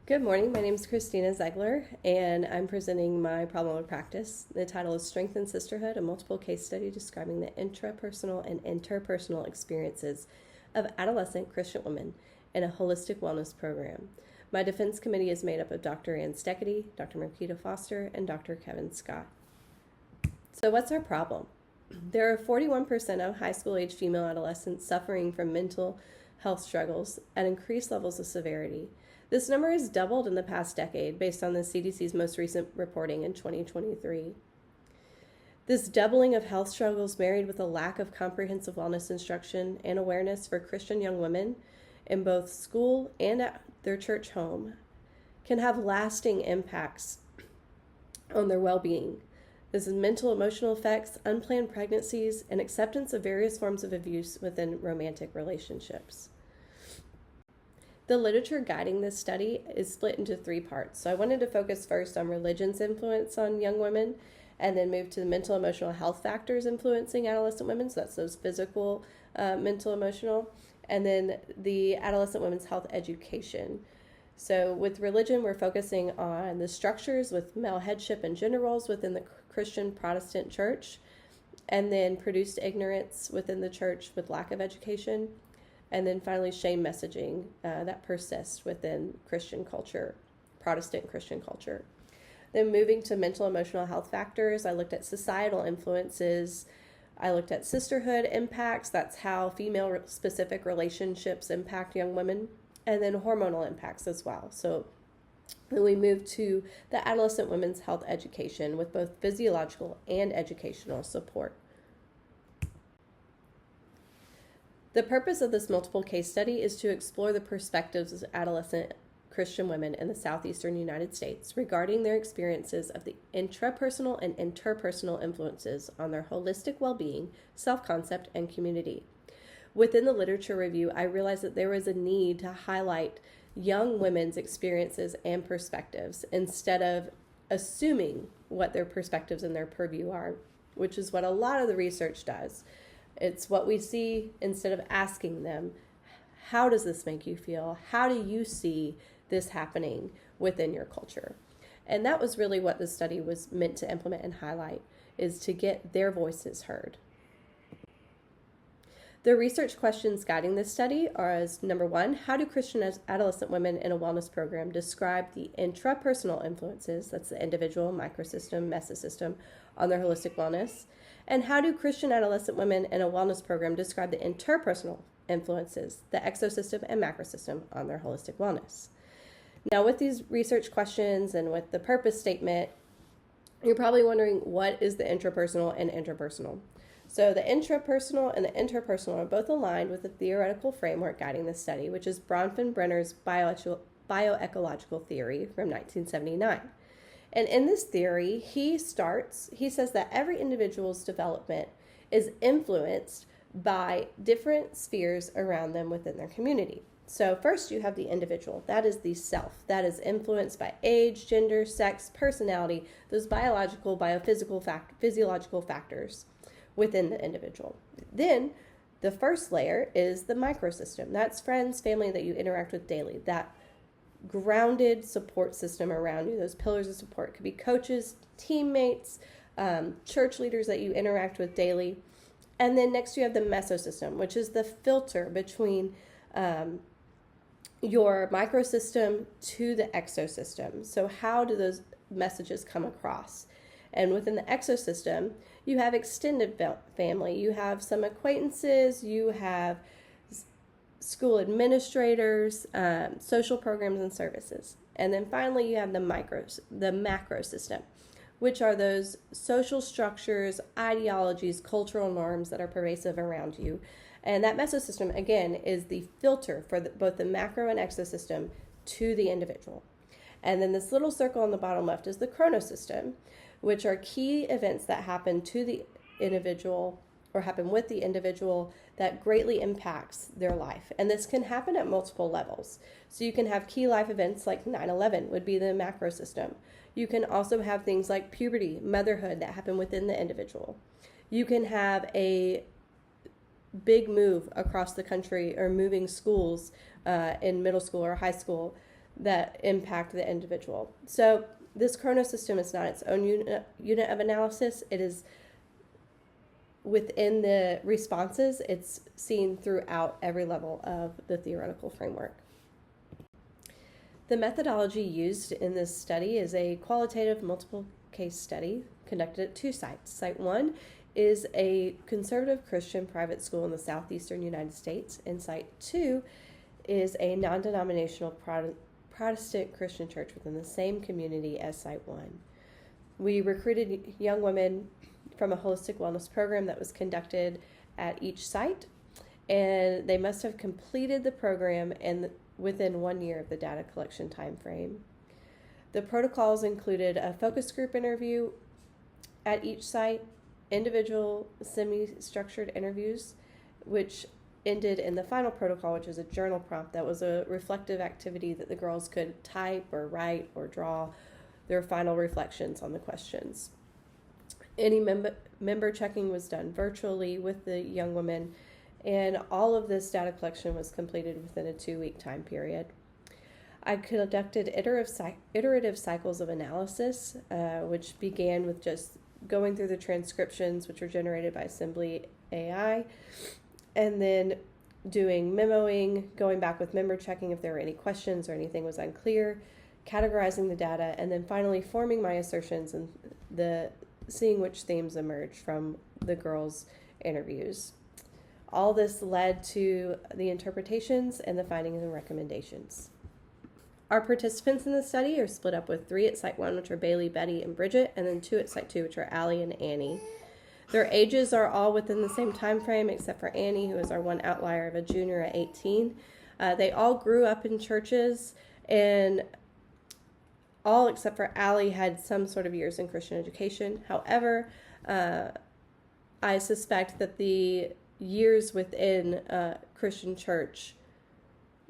Good morning. My name is Christina Zegler, and I'm presenting my problem of practice. The title is Strength in Sisterhood, a multiple case study describing the intrapersonal and interpersonal experiences of adolescent Christian women in a holistic wellness program. My defense committee is made up of Dr. Ann Steckedy, Dr. Marquita Foster, and Dr. Kevin Scott. So what's our problem? There are 41% of high school-age female adolescents suffering from mental health struggles at increased levels of severity. This number has doubled in the past decade based on the CDC's most recent reporting in 2023. This doubling of health struggles, married with a lack of comprehensive wellness instruction and awareness for Christian young women in both school and at their church home, can have lasting impacts on their well-being. This is mental emotional effects, unplanned pregnancies, and acceptance of various forms of abuse within romantic relationships. The literature guiding this study is split into three parts. So I wanted to focus first on religion's influence on young women, and then move to the mental emotional health factors influencing adolescent women. So that's those physical, mental, emotional, and then the adolescent women's health education. So with religion, we're focusing on the structures with male headship and gender roles within the Christian Protestant church, and then produced ignorance within the church with lack of education. And then finally, shame messaging that persists within Christian culture, Protestant Christian culture. Then moving to mental emotional health factors, I looked at societal influences. I looked at sisterhood impacts. That's how female-specific relationships impact young women. And then hormonal impacts as well. So then we moved to the adolescent women's health education with both physiological and educational support. The purpose of this multiple case study is to explore the perspectives of adolescent Christian women in the southeastern United States regarding their experiences of the intrapersonal and interpersonal influences on their holistic well-being, self-concept, and community. Within the literature review, I realized that there was a need to highlight young women's experiences and perspectives instead of assuming what their perspectives and their purview are, which is what a lot of the research does. It's what we see instead of asking them, how does this make you feel? How do you see this happening within your culture? And that was really what the study was meant to implement and highlight, is to get their voices heard. The research questions guiding this study are as number one, how do Christian adolescent women in a wellness program describe the intrapersonal influences, that's the individual, microsystem, mesosystem, on their holistic wellness? And how do Christian adolescent women in a wellness program describe the interpersonal influences, the exosystem and macrosystem, on their holistic wellness? Now, with these research questions and with the purpose statement, you're probably wondering, what is the intrapersonal and interpersonal? So the intrapersonal and the interpersonal are both aligned with the theoretical framework guiding this study, which is Bronfenbrenner's bioecological theory from 1979. And in this theory, he says that every individual's development is influenced by different spheres around them within their community. So first you have the individual. That is the self. That is influenced by age, gender, sex, personality, those biological, physiological factors within the individual. Then the first layer is the microsystem. That's friends, family that you interact with daily. That grounded support system around you. Those pillars of support could be coaches, teammates, church leaders that you interact with daily. And then next you have the mesosystem, which is the filter between your microsystem to the exosystem. So how do those messages come across? And within the exosystem, you have extended family, you have some acquaintances, you have school administrators, social programs and services. And then finally you have the macro system, which are those social structures, ideologies, cultural norms that are pervasive around you. And that mesosystem, again, is the filter for both the macro and exosystem to the individual. And then this little circle on the bottom left is the chronosystem, which are key events that happen to the individual or happen with the individual that greatly impacts their life. And this can happen at multiple levels. So you can have key life events like 9/11 would be the macro system. You can also have things like puberty, motherhood that happen within the individual. You can have a big move across the country or moving schools in middle school or high school that impact the individual. So this Chronos system is not its own unit of analysis. It is within the responses. It's seen throughout every level of the theoretical framework. The methodology used in this study is a qualitative multiple case study conducted at 2 sites. Site 1 is a conservative Christian private school in the southeastern United States, and Site 2 is a non-denominational Protestant Christian church within the same community as Site 1. We recruited young women from a holistic wellness program that was conducted at each site, and they must have completed the program within 1 year of the data collection time frame. The protocols included a focus group interview at each site, individual semi-structured interviews, which ended in the final protocol, which is a journal prompt that was a reflective activity that the girls could type or write or draw their final reflections on the questions. Any member checking was done virtually with the young women, and all of this data collection was completed within a 2-week time period. I conducted iterative cycles of analysis, which began with just going through the transcriptions, which were generated by Assembly AI, and then doing memoing, going back with member checking if there were any questions or anything was unclear, categorizing the data, and then finally forming my assertions and seeing which themes emerged from the girls' interviews. All this led to the interpretations and the findings and recommendations. Our participants in the study are split up with 3 at Site 1, which are Bailey, Betty, and Bridget, and then 2 at Site 2, which are Allie and Annie. Their ages are all within the same time frame, except for Annie, who is our one outlier of a junior at 18. They all grew up in churches, and all except for Allie had some sort of years in Christian education. However, I suspect that the years within Christian church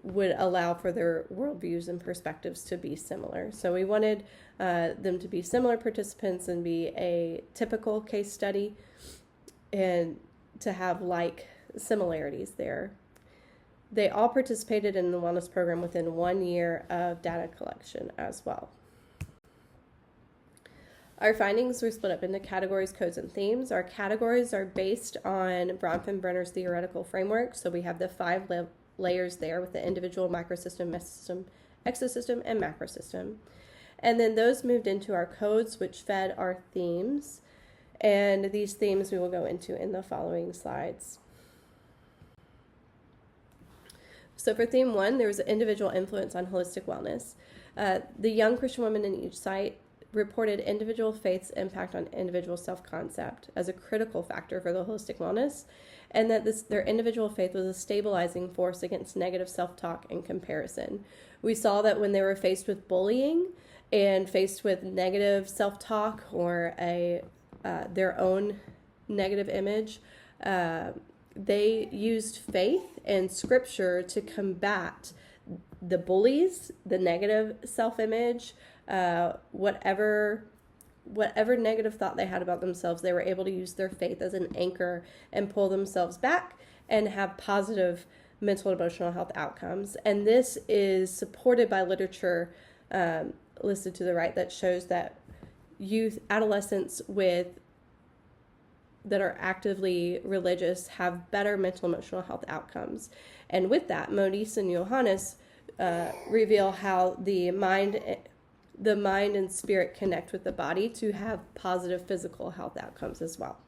would allow for their worldviews and perspectives to be similar. So we wanted them to be similar participants and be a typical case study and to have like similarities there. They all participated in the wellness program within 1 year of data collection as well. Our findings were split up into categories, codes, and themes. Our categories are based on Bronfenbrenner's theoretical framework. So we have the 5 layers there with the individual, microsystem, mesosystem, exosystem, and macrosystem. And then those moved into our codes, which fed our themes. And these themes we will go into in the following slides. So for theme 1, there was an individual influence on holistic wellness. The young Christian women in each site reported individual faith's impact on individual self-concept as a critical factor for the holistic wellness, and that their individual faith was a stabilizing force against negative self-talk and comparison. We saw that when they were faced with bullying and faced with negative self-talk or their own negative image, they used faith and scripture to combat the bullies, the negative self-image, whatever negative thought they had about themselves. They were able to use their faith as an anchor and pull themselves back and have positive mental and emotional health outcomes. And this is supported by literature listed to the right that shows that adolescents that are actively religious have better mental and emotional health outcomes. And with that, Moniz and Johannes reveal how the mind and spirit connect with the body to have positive physical health outcomes as well.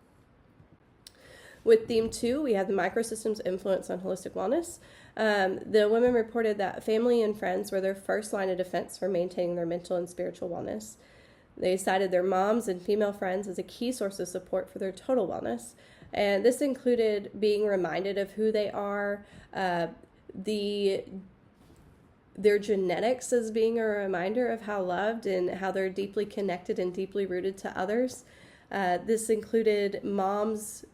With theme 2, we have the microsystem's influence on holistic wellness. The women reported that family and friends were their first line of defense for maintaining their mental and spiritual wellness. They cited their moms and female friends as a key source of support for their total wellness. And this included being reminded of who they are, their genetics as being a reminder of how loved and how they're deeply connected and deeply rooted to others. This included moms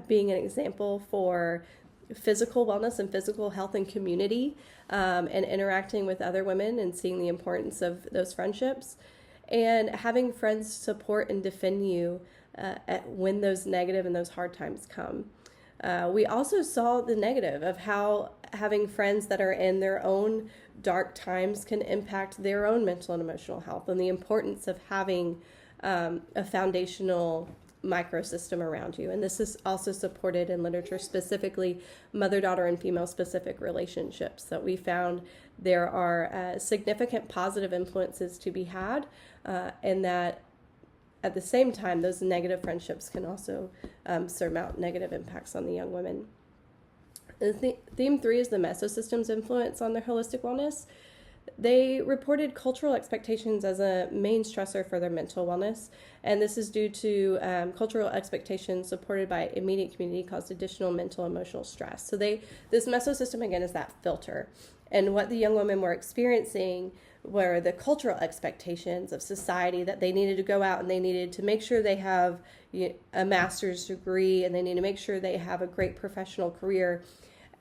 being an example for physical wellness and physical health and community, and interacting with other women and seeing the importance of those friendships, and having friends support and defend you when those negative and those hard times come. We also saw the negative of how having friends that are in their own dark times can impact their own mental and emotional health, and the importance of having a foundational microsystem around you. And this is also supported in literature, specifically mother-daughter and female-specific relationships, that we found there are significant positive influences to be had, and that at the same time, those negative friendships can also surmount negative impacts on the young women. Theme 3 is the mesosystem's influence on their holistic wellness. They reported cultural expectations as a main stressor for their mental wellness, and this is due to cultural expectations supported by immediate community caused additional mental and emotional stress. So this mesosystem, again, is that filter. And what the young women were experiencing were the cultural expectations of society, that they needed to go out and they needed to make sure they have a master's degree, and they need to make sure they have a great professional career.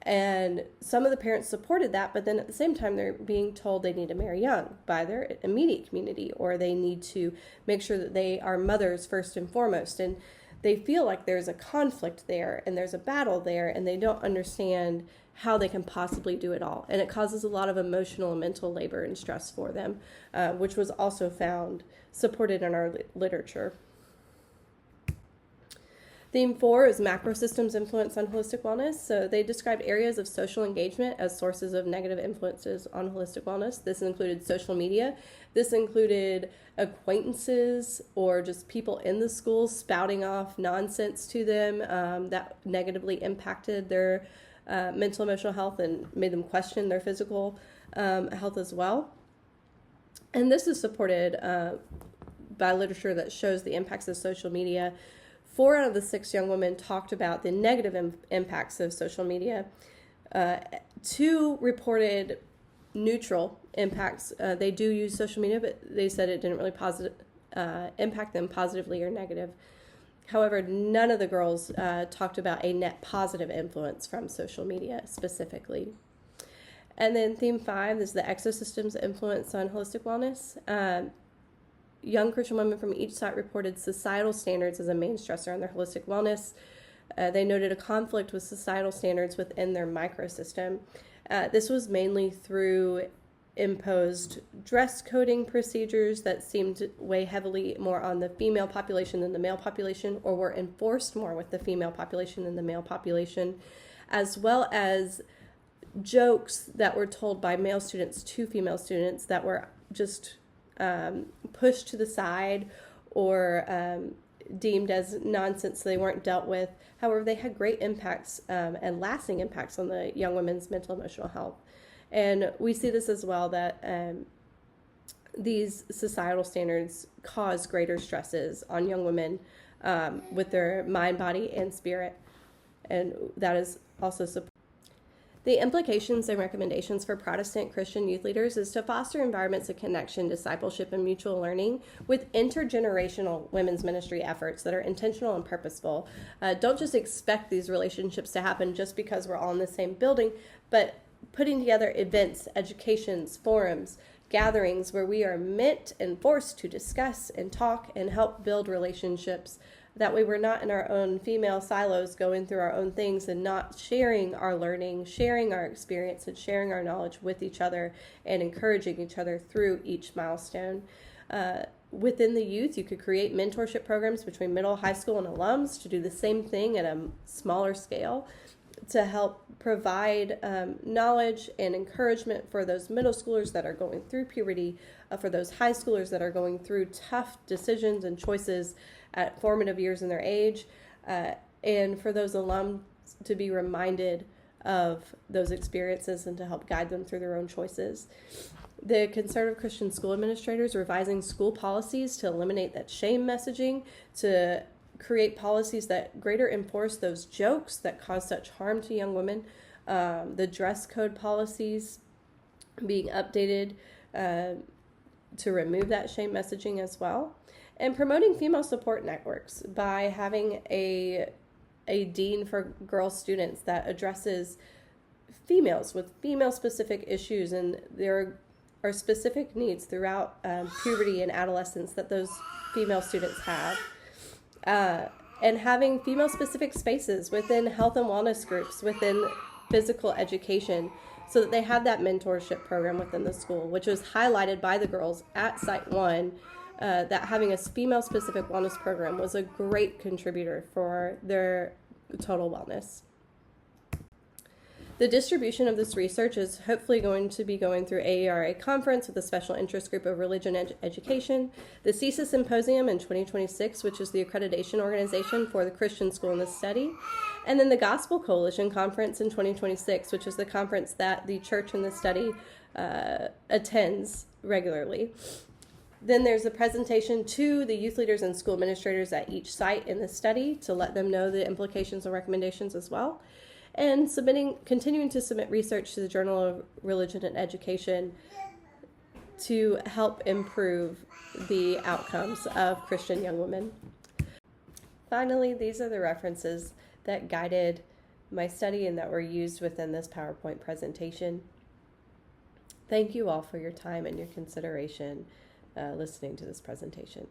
And some of the parents supported that, but then at the same time, they're being told they need to marry young by their immediate community, or they need to make sure that they are mothers first and foremost. And they feel like there's a conflict there and there's a battle there, and they don't understand how they can possibly do it all. And it causes a lot of emotional and mental labor and stress for them, which was also found supported in our literature. Theme 4 is macrosystems influence on holistic wellness. So they described areas of social engagement as sources of negative influences on holistic wellness. This included social media. This included acquaintances or just people in the schools spouting off nonsense to them that negatively impacted their mental and emotional health and made them question their physical health as well. And this is supported by literature that shows the impacts of social media. 4 out of the 6 young women talked about the negative impacts of social media. 2 reported neutral impacts. They do use social media, but they said it didn't really impact them positively or negative. However, none of the girls talked about a net positive influence from social media specifically. And then theme 5 is the exosystem's influence on holistic wellness. Young Christian women from each site reported societal standards as a main stressor on their holistic wellness. They noted a conflict with societal standards within their microsystem. This was mainly through imposed dress coding procedures that seemed to weigh heavily more on the female population than the male population, or were enforced more with the female population than the male population, as well as jokes that were told by male students to female students that were just pushed to the side or deemed as nonsense, so they weren't dealt with. However, they had great impacts and lasting impacts on the young women's mental and emotional health. And we see this as well, that these societal standards cause greater stresses on young women with their mind, body, and spirit. And that is also supported. The implications and recommendations for Protestant Christian youth leaders is to foster environments of connection, discipleship, and mutual learning with intergenerational women's ministry efforts that are intentional and purposeful. Don't just expect these relationships to happen just because we're all in the same building, but putting together events, educations, forums, gatherings where we are meant and forced to discuss and talk and help build relationships. That way we're not in our own female silos going through our own things and not sharing our learning, sharing our experience, and sharing our knowledge with each other and encouraging each other through each milestone. Within the youth, you could create mentorship programs between middle, high school, and alums to do the same thing at a smaller scale to help provide knowledge and encouragement for those middle schoolers that are going through puberty, for those high schoolers that are going through tough decisions and choices at formative years in their age, and for those alums to be reminded of those experiences and to help guide them through their own choices. The conservative Christian school administrators revising school policies to eliminate that shame messaging, to create policies that greater enforce those jokes that cause such harm to young women, the dress code policies being updated to remove that shame messaging as well, and promoting female support networks by having a dean for girl students that addresses females with female-specific issues, and there are specific needs throughout puberty and adolescence that those female students have. And having female-specific spaces within health and wellness groups, within physical education so that they had that mentorship program within the school, which was highlighted by the girls at Site 1, that having a female-specific wellness program was a great contributor for their total wellness. The distribution of this research is hopefully going to be going through AERA conference with a special interest group of religion education, the CESA Symposium in 2026, which is the accreditation organization for the Christian school in the study, and then the Gospel Coalition Conference in 2026, which is the conference that the church in the study attends regularly. Then there's a presentation to the youth leaders and school administrators at each site in the study to let them know the implications and recommendations as well. And continuing to submit research to the Journal of Religion and Education to help improve the outcomes of Christian young women. Finally, these are the references that guided my study and that were used within this PowerPoint presentation. Thank you all for your time and your consideration listening to this presentation.